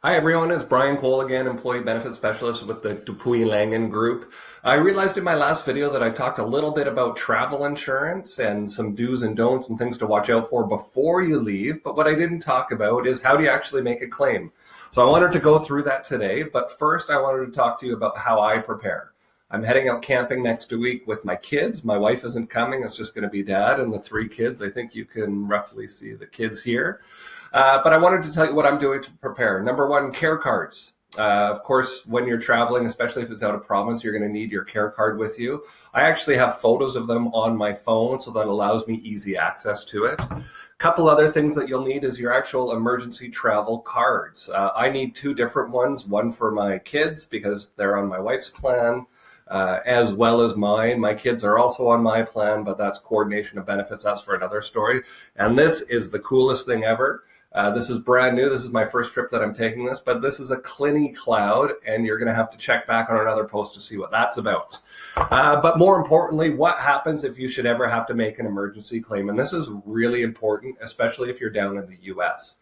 Hi everyone, it's Brian Cole again, Employee Benefit Specialist with the Dupuis Langen Group. I realized in my last video that I talked a little bit about travel insurance and some do's and don'ts and things to watch out for before you leave, but what I didn't talk about is how do you actually make a claim. So I wanted to go through that today, but first I wanted to talk to you about how I prepare. I'm heading out camping next week with my kids. My wife isn't coming, it's just going to be Dad and the 3 kids. I think you can roughly see the kids here. But I wanted to tell you what I'm doing to prepare. Number one, care cards. Of course, when you're traveling, especially if it's out of province, you're going to need your care card with you. I actually have photos of them on my phone, so that allows me easy access to it. A couple other things that you'll need is your actual emergency travel cards. I need 2 different ones, one for my kids because they're on my wife's plan, as well as mine. My kids are also on my plan, but that's coordination of benefits. That's for another story. And this is the coolest thing ever. This is brand new. This is my first trip that I'm taking this, but this is a Clini Cloud, and you're going to have to check back on another post to see what that's about. But more importantly, what happens if you should ever have to make an emergency claim? And this is really important, especially if you're down in the U.S.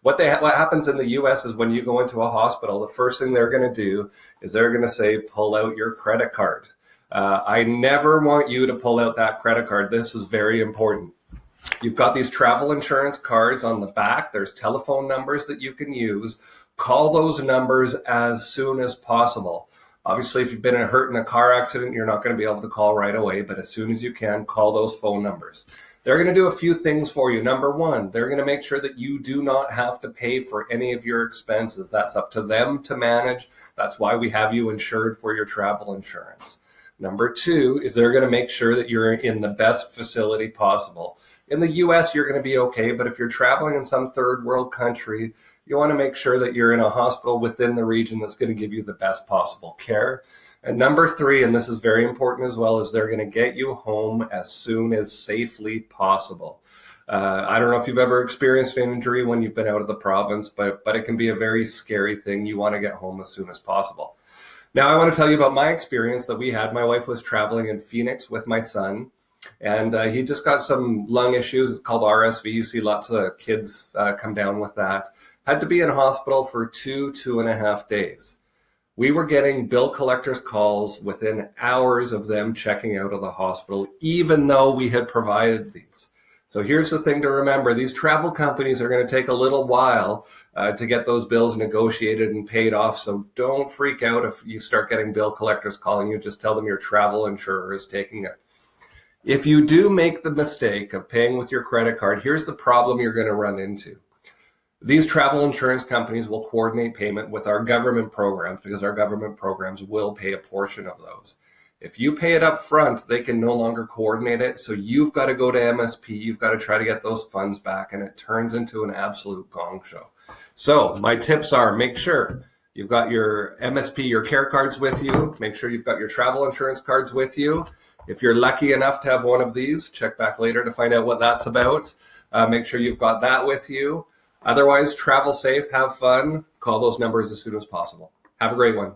What happens in the U.S. is when you go into a hospital, the first thing they're going to do is they're going to say, pull out your credit card. I never want you to pull out that credit card. This is very important. You've got these travel insurance cards on the back. There's telephone numbers that you can use. Call those numbers as soon as possible. Obviously, if you've been hurt in a car accident, you're not going to be able to call right away, but as soon as you can, call those phone numbers. They're going to do a few things for you. Number one, they're going to make sure that you do not have to pay for any of your expenses. That's up to them to manage. That's why we have you insured for your travel insurance. Number two is they're going to make sure that you're in the best facility possible. In the U.S., you're going to be okay, but if you're traveling in some third world country, you want to make sure that you're in a hospital within the region that's going to give you the best possible care. And number 3, and this is very important as well, is they're going to get you home as soon as safely possible. I don't know if you've ever experienced an injury when you've been out of the province, but it can be a very scary thing. You want to get home as soon as possible. Now, I want to tell you about my experience that we had. My wife was traveling in Phoenix with my son, and he just got some lung issues. It's called RSV. You see lots of kids come down with that. Had to be in hospital for 2.5 days. We were getting bill collectors' calls within hours of them checking out of the hospital, even though we had provided these. So here's the thing to remember. These travel companies are going to take a little while to get those bills negotiated and paid off. So don't freak out if you start getting bill collectors calling you. Just tell them your travel insurer is taking it. If you do make the mistake of paying with your credit card, here's the problem you're going to run into. These travel insurance companies will coordinate payment with our government programs because our government programs will pay a portion of those. If you pay it up front, they can no longer coordinate it. So you've got to go to MSP. You've got to try to get those funds back, and it turns into an absolute gong show. So my tips are make sure you've got your MSP, your care cards with you. Make sure you've got your travel insurance cards with you. If you're lucky enough to have one of these, check back later to find out what that's about. Make sure you've got that with you. Otherwise, travel safe, have fun, call those numbers as soon as possible. Have a great one.